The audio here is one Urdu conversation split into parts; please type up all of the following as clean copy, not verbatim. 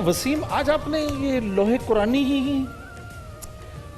وسیم آج آپ نے یہ لوہے قرآنی ہی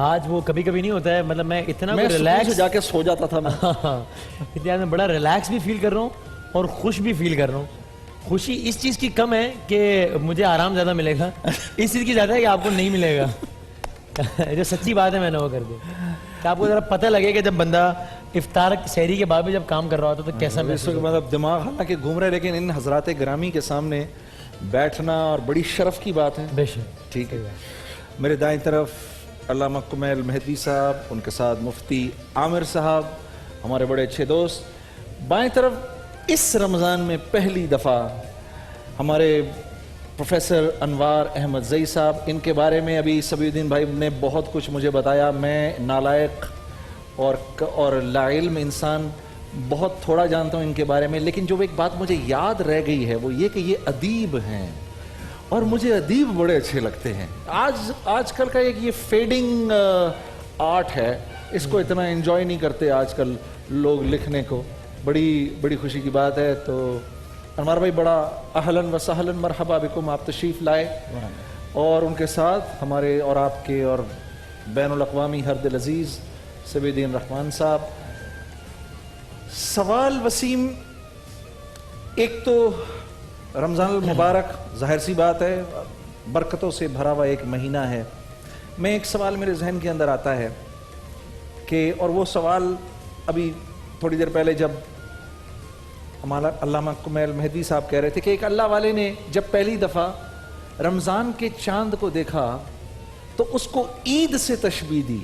آج وہ کبھی کبھی نہیں ہوتا ہے، مطلب میں اتنا میں ریلیکس سے جا کے سو جاتا تھا اتنا میں بڑا ریلیکس بھی فیل کر رہا ہوں اور خوش بھی فیل کر رہا ہوں. خوشی اس چیز کی کم ہے کہ مجھے آرام زیادہ ملے گا، اس چیز کی زیادہ ہے کہ آپ کو نہیں ملے گا. جو سچی بات ہے میں نے وہ کر دی کہ آپ کو ذرا پتہ لگے کہ جب بندہ افطار سحری کے بعد بھی جب کام کر رہا ہوتا تو کیسا محسوس ہوتا ہے. مطلب دماغ حالانکہ گھوم رہا ہے، لیکن ان حضرات گرامی کے سامنے بیٹھنا اور بڑی شرف کی بات ہے. بے شک. ٹھیک ہے. میرے دائیں طرف علامہ کمیل مہدی صاحب، ان کے ساتھ مفتی عامر صاحب، ہمارے بڑے اچھے دوست. بائیں طرف اس رمضان میں پہلی دفعہ ہمارے پروفیسر انوار احمد زئی صاحب. ان کے بارے میں ابھی سبی الدین بھائی نے بہت کچھ مجھے بتایا. میں نالائق اور لا علم انسان بہت تھوڑا جانتا ہوں ان کے بارے میں، لیکن جو ایک بات مجھے یاد رہ گئی ہے وہ یہ کہ یہ ادیب ہیں اور مجھے ادیب بڑے اچھے لگتے ہیں. آج کل کا ایک یہ فیڈنگ آرٹ ہے، اس کو اتنا انجوائے نہیں کرتے آج کل لوگ لکھنے کو. بڑی خوشی کی بات ہے. تو انوار بھائی بڑا اہلاً و سہلاً مرحبا بکم، آپ تشریف لائے. اور ان کے ساتھ ہمارے اور آپ کے اور بین الاقوامی ہر دل عزیز سبی الدین رحمان صاحب. سوال وسیم، ایک تو رمضان المبارک ظاہر سی بات ہے برکتوں سے بھرا ہوا ایک مہینہ ہے. میں ایک سوال میرے ذہن کے اندر آتا ہے کہ، اور وہ سوال ابھی تھوڑی دیر پہلے جب ہمارا علامہ کمیل مہدی صاحب کہہ رہے تھے کہ ایک اللہ والے نے جب پہلی دفعہ رمضان کے چاند کو دیکھا تو اس کو عید سے تشبیہ دی.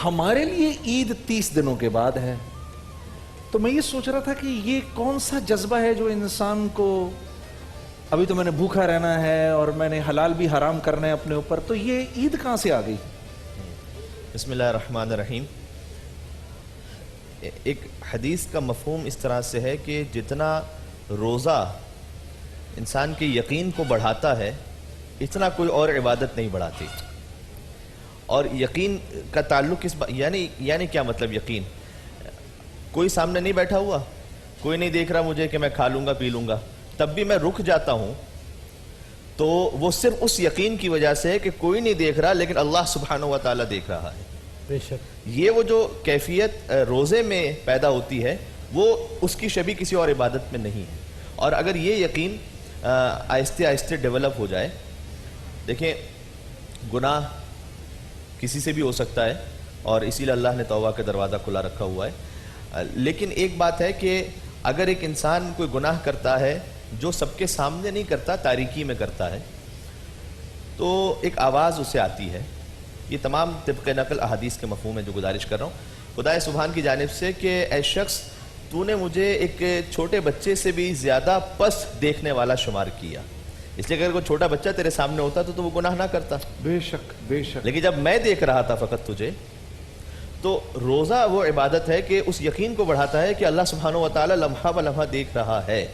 ہمارے لیے عید 30 دنوں کے بعد ہے. تو میں یہ سوچ رہا تھا کہ یہ کون سا جذبہ ہے جو انسان کو، ابھی تو میں نے بھوکا رہنا ہے اور میں نے حلال بھی حرام کرنا ہے اپنے اوپر، تو یہ عید کہاں سے آ گئی؟ بسم اللہ الرحمن الرحیم. ایک حدیث کا مفہوم اس طرح سے ہے کہ جتنا روزہ انسان کے یقین کو بڑھاتا ہے اتنا کوئی اور عبادت نہیں بڑھاتی. اور یقین کا تعلق اس یعنی کیا مطلب یقین؟ کوئی سامنے نہیں بیٹھا ہوا، کوئی نہیں دیکھ رہا مجھے کہ میں کھا لوں گا پی لوں گا، تب بھی میں رک جاتا ہوں تو وہ صرف اس یقین کی وجہ سے ہے کہ کوئی نہیں دیکھ رہا لیکن اللہ سبحانہ و تعالیٰ دیکھ رہا ہے. بے شک. یہ وہ جو کیفیت روزے میں پیدا ہوتی ہے وہ اس کی شبیہ کسی اور عبادت میں نہیں ہے. اور اگر یہ یقین آہستہ آہستہ ڈیولپ ہو جائے، دیکھیں گناہ کسی سے بھی ہو سکتا ہے اور اسی لیے اللہ نے توبہ کا دروازہ کھلا رکھا ہوا ہے. لیکن ایک بات ہے کہ اگر ایک انسان کوئی گناہ کرتا ہے جو سب کے سامنے نہیں کرتا، تاریکی میں کرتا ہے، تو ایک آواز اسے آتی ہے. یہ تمام طبق نقل احادیث کے مفہوم ہے جو گزارش کر رہا ہوں خدا سبحان کی جانب سے کہ اے شخص، تو نے مجھے ایک چھوٹے بچے سے بھی زیادہ پست دیکھنے والا شمار کیا. اس لیے اگر کوئی چھوٹا بچہ تیرے سامنے ہوتا تو وہ گناہ نہ کرتا. بے شک بے شک. لیکن جب میں دیکھ رہا تھا فقط تجھے، تو روزہ وہ عبادت ہے کہ اس یقین کو بڑھاتا ہے کہ اللہ سبحانہ و تعالیٰ لمحہ بہ لمحہ دیکھ رہا ہے.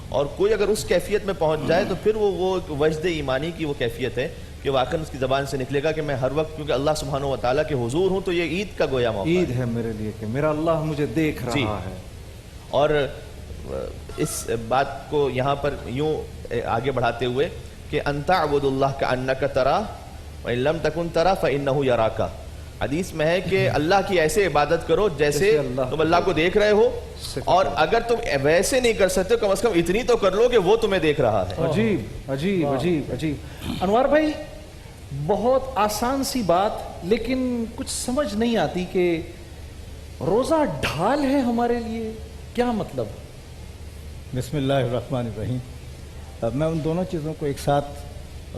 اور کوئی اگر اس کیفیت میں پہنچ جائے تو پھر وہ وجد ایمانی کی وہ کیفیت ہے کہ واقعاً اس کی زبان سے نکلے گا کہ میں ہر وقت کیونکہ اللہ سبحانہ و تعالیٰ کے حضور ہوں، تو یہ عید کا گویا موقع عید ہے میرے لیے کہ میرا اللہ مجھے دیکھ رہا ہے. اور اس بات کو یہاں پر یوں آگے بڑھاتے ہوئے کہ انت عبد اللہ کأنک ترا وإن لم تکن ترا فإنہ یراک. حدیث میں ہے کہ اللہ کی ایسے عبادت کرو جیسے تم اللہ کو دیکھ رہے ہو، اور اگر تم ویسے نہیں کر سکتے کم از کم اتنی تو کر لو کہ وہ تمہیں دیکھ رہا ہے. عجیب عجیب عجیب عجیب. انوار بھائی بہت آسان سی بات لیکن کچھ سمجھ نہیں آتی کہ روزہ ڈھال ہے ہمارے لیے، کیا مطلب؟ بسم اللہ الرحمن الرحیم. میں ان دونوں چیزوں کو ایک ساتھ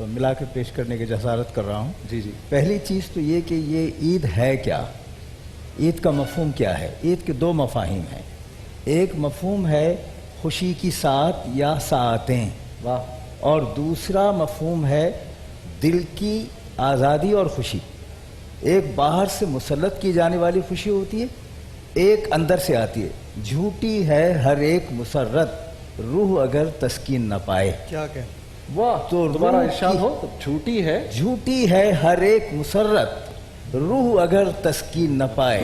ملا کر پیش کرنے کی جسارت کر رہا ہوں. جی جی. پہلی چیز تو یہ کہ یہ عید ہے کیا، عید کا مفہوم کیا ہے. عید کے دو مفاہیم ہیں. ایک مفہوم ہے خوشی کی ساعت یا ساعتیں، واہ. اور دوسرا مفہوم ہے دل کی آزادی اور خوشی. ایک باہر سے مسلط کی جانے والی خوشی ہوتی ہے، ایک اندر سے آتی ہے. جھوٹی ہے ہر ایک مسرت، روح اگر تسکین نہ پائے. کیا کہ واہ. تو دوبارہ ارشاد ہو. جھوٹی ہے ہر ایک مسرت، روح اگر تسکین نہ پائے.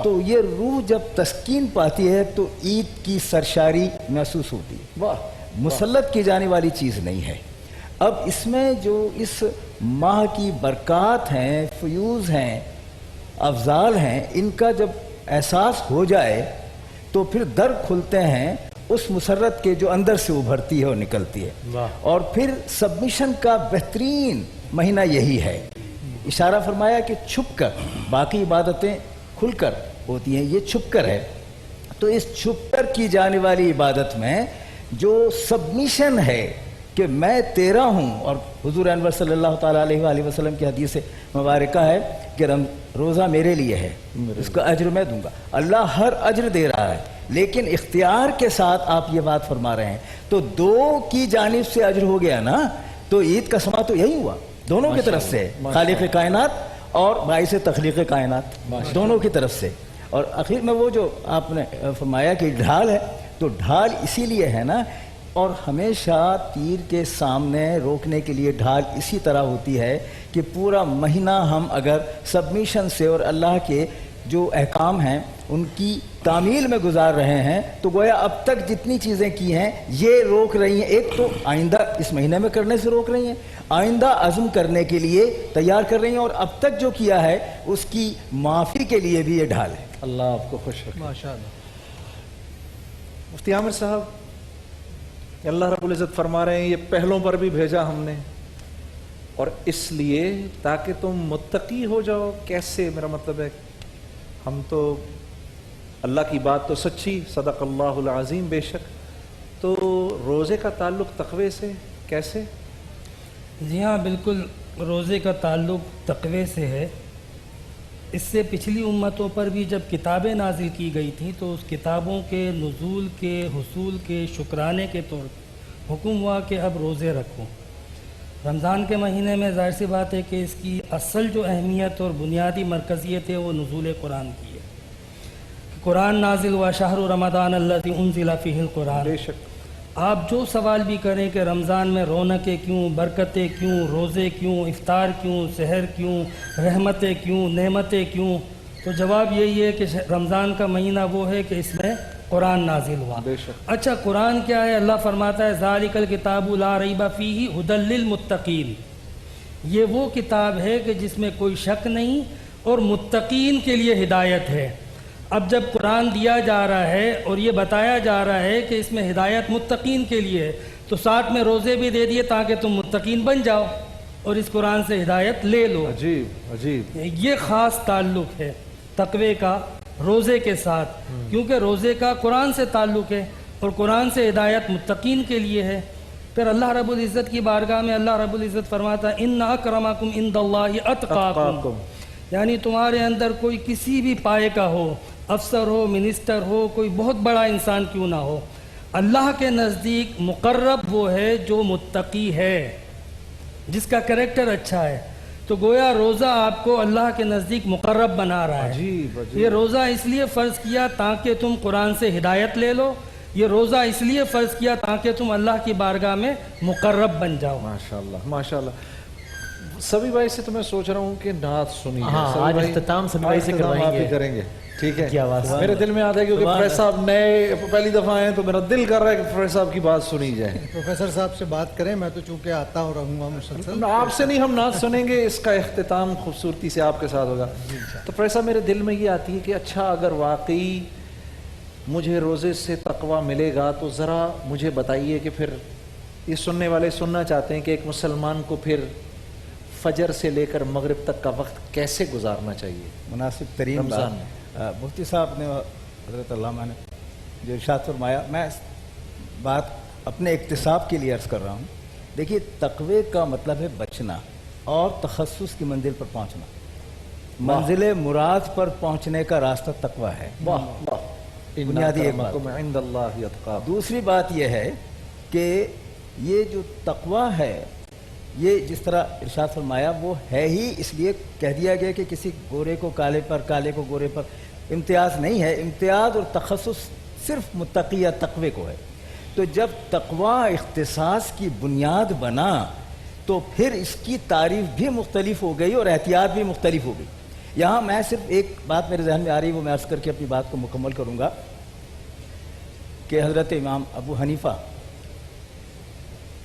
تو یہ روح جب تسکین پاتی ہے تو عید کی سرشاری محسوس ہوتی ہے. واہ. مسلط کی جانے والی چیز نہیں ہے. اب اس میں جو اس ماہ کی برکات ہیں، فیوز ہیں، افضال ہیں، ان کا جب احساس ہو جائے تو پھر در کھلتے ہیں اس مسرت کے جو اندر سے ابھرتی ہے اور نکلتی ہے. واہ. اور پھر سبمیشن کا بہترین مہینہ یہی ہے. اشارہ فرمایا کہ چھپ کر، باقی عبادتیں کھل کر ہوتی ہیں، یہ چھپ کر ہے. تو اس چھپ کر کی جانے والی عبادت میں جو سبمیشن ہے کہ میں تیرا ہوں، اور حضور انور صلی اللہ تعالیٰ علیہ وآلہ وسلم کی حدیث مبارکہ ہے کہ روزہ میرے لیے ہے، اس کا اجر میں دوں گا. اللہ ہر اجر دے رہا ہے، لیکن اختیار کے ساتھ آپ یہ بات فرما رہے ہیں. تو دو کی جانب سے اجر ہو گیا نا، تو عید کا سما تو یہی ہوا، دونوں کی طرف سے، خالق کائنات اور باعث تخلیق کائنات، دونوں کی طرف سے. اور آخر میں وہ جو آپ نے فرمایا کہ ڈھال ہے، تو ڈھال اسی لیے ہے نا. اور ہمیشہ تیر کے سامنے روکنے کے لیے ڈھال اسی طرح ہوتی ہے کہ پورا مہینہ ہم اگر سبمیشن سے اور اللہ کے جو احکام ہیں ان کی تعمیل میں گزار رہے ہیں، تو گویا اب تک جتنی چیزیں کی ہیں یہ روک رہی ہیں. ایک تو آئندہ اس مہینے میں کرنے سے روک رہی ہیں، آئندہ عزم کرنے کے لیے تیار کر رہی ہیں، اور اب تک جو کیا ہے اس کی معافی کے لیے بھی یہ ڈھال ہے. اللہ آپ کو خوش رکھے. ماشاءاللہ. مفتی عامر صاحب، اللہ رب العزت فرما رہے ہیں یہ پہلوں پر بھی بھیجا ہم نے، اور اس لیے تاکہ تم متقی ہو جاؤ. کیسے؟ میرا مطلب ہے ہم تو اللہ کی بات تو سچی، صدق اللہ العظیم، بے شک. تو روزے کا تعلق تقوی سے کیسے؟ جی ہاں، بالکل روزے کا تعلق تقوی سے ہے. اس سے پچھلی امتوں پر بھی جب کتابیں نازل کی گئی تھیں تو اس کتابوں کے نزول کے، حصول کے، شکرانے کے طور پر حکم ہوا کہ اب روزے رکھو. رمضان کے مہینے میں ظاہر سی بات ہے کہ اس کی اصل جو اہمیت اور بنیادی مرکزیت ہے وہ نزول قرآن کی ہے. قرآن نازل ہوا شہر رمضان الذی انزل فیہ القرآن. بے شک. آپ جو سوال بھی کریں کہ رمضان میں رونقیں کیوں، برکتیں کیوں، روزے کیوں، افطار کیوں، سحر کیوں، رحمتیں کیوں، نعمتیں کیوں، تو جواب یہی ہے کہ رمضان کا مہینہ وہ ہے کہ اس میں قرآن نازل ہوا. بے شک. اچھا، قرآن کیا ہے؟ اللہ فرماتا ہے ذالک الکتاب لا ریب فیہ ھدی للمتقین. یہ وہ کتاب ہے کہ جس میں کوئی شک نہیں اور متقین کے لیے ہدایت ہے. اب جب قرآن دیا جا رہا ہے اور یہ بتایا جا رہا ہے کہ اس میں ہدایت متقین کے لیے ہے، تو ساتھ میں روزے بھی دے دیے تاکہ تم متقین بن جاؤ اور اس قرآن سے ہدایت لے لو. عجیب عجیب. یہ خاص تعلق ہے تقوی کا روزے کے ساتھ، کیونکہ روزے کا قرآن سے تعلق ہے اور قرآن سے ہدایت متقین کے لیے ہے. پھر اللہ رب العزت کی بارگاہ میں اللہ رب العزت فرماتا ہے ان اکرمکم عند اللہ اتقاکم. یعنی تمہارے اندر کوئی کسی بھی پائے کا ہو، افسر ہو، منسٹر ہو، کوئی بہت بڑا انسان کیوں نہ ہو، اللہ کے نزدیک مقرب وہ ہے جو متقی ہے، جس کا کریکٹر اچھا ہے. تو گویا روزہ آپ کو اللہ کے نزدیک مقرب بنا رہا ہے. عجیب عجیب. یہ روزہ اس لیے فرض کیا تاکہ تم قرآن سے ہدایت لے لو، یہ روزہ اس لیے فرض کیا تاکہ تم اللہ کی بارگاہ میں مقرب بن جاؤ. ماشاءاللہ ماشاءاللہ. سبھی بھائی سے تو میں سوچ رہا ہوں کہ نعت سنی ہے. ہاں، آج اختتام سبھی بھائی سے کروائیں گے. کریں گے. ٹھیک ہے. کیا بات ہے. میرے دل میں آتا ہے کیونکہ پروفیسر صاحب نئے پہلی دفعہ آئے ہیں تو میرا دل کر رہا ہے کہ پروفیسر صاحب کی بات سنی جائے. پروفیسر صاحب سے بات کریں، میں تو چونکہ آتا ہوں رہوں گا مسلسل. آپ سے نہیں، ہم نعت سنیں گے، اس کا اختتام خوبصورتی سے آپ کے ساتھ ہوگا. تو پروفیسر میرے دل میں یہ آتی ہے کہ اچھا اگر واقعی مجھے روزے سے تقوی ملے گا تو ذرا مجھے بتائیے کہ پھر یہ سننے والے سننا چاہتے ہیں کہ ایک مسلمان کو پھر فجر سے لے کر مغرب تک کا وقت کیسے گزارنا چاہیے مناسب ترین رمضان بات مفتی صاحب نے، حضرت علامہ نے جو ارشاد فرمایا، میں بات اپنے اکتساب کے لیے عرض کر رہا ہوں. دیکھیے، تقوی کا مطلب ہے بچنا اور تخصص کی منزل پر پہنچنا. منزل مراد پر پہنچنے کا راستہ تقوی ہے. واہ واہ. بنیادی ایک بات. عند اللہ اتقاکم. دوسری بات یہ ہے کہ یہ جو تقوی ہے، یہ جس طرح ارشاد فرمایا وہ ہے ہی اس لیے کہہ دیا گیا کہ کسی گورے کو کالے پر، کالے کو گورے پر امتیاز نہیں ہے. امتیاز اور تخصص صرف متقی یا تقوی کو ہے. تو جب تقوی اختصاص کی بنیاد بنا تو پھر اس کی تعریف بھی مختلف ہو گئی اور احتیاط بھی مختلف ہو گئی. یہاں میں صرف ایک بات میرے ذہن میں آ رہی ہے، وہ میں عرض کر کے اپنی بات کو مکمل کروں گا کہ حضرت امام ابو حنیفہ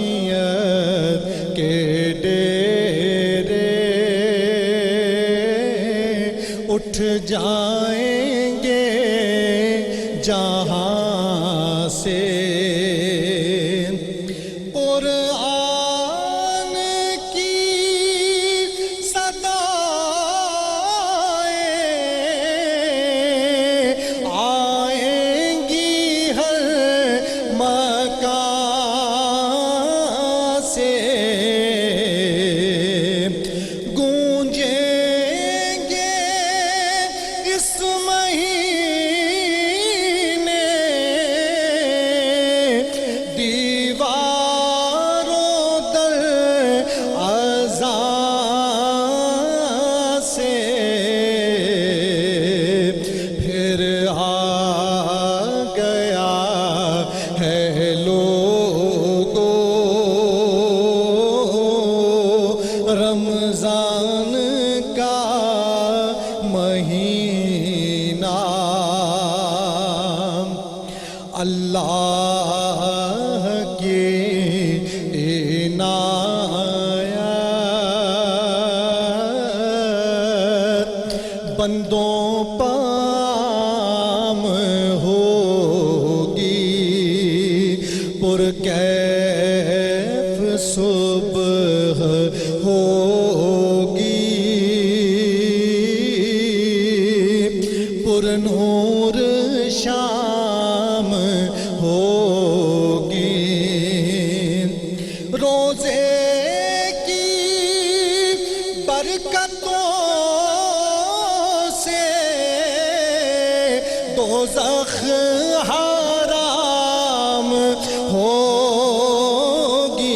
شیطانیت کے ڈیرے اٹھ جائیں گے جہاں سے قرآن کی صدائیں آئیں گی ہر مکان سے گونجیں گے اس مہینے دیواروں در اذان سے پھر آ گیا ہے لوگو رمضان کا مہینہ اللہ کی عنایت بندوں پام ہوگی پرکیف صبح ہوگی پر نور شام ہوگی روزے کی برکتوں سے دوزخ حرام ہوگی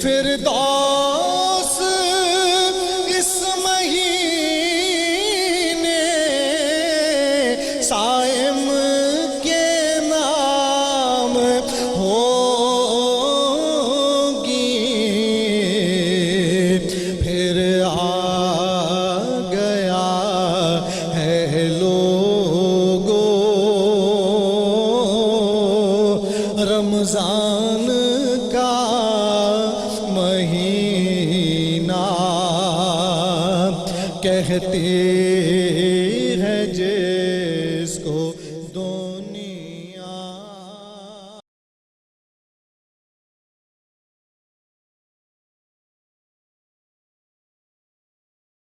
فردوس اس مہینے صائم کے نام ہوگی پھر آ گیا ہے لوگو رمضان کا مہینہ کہتے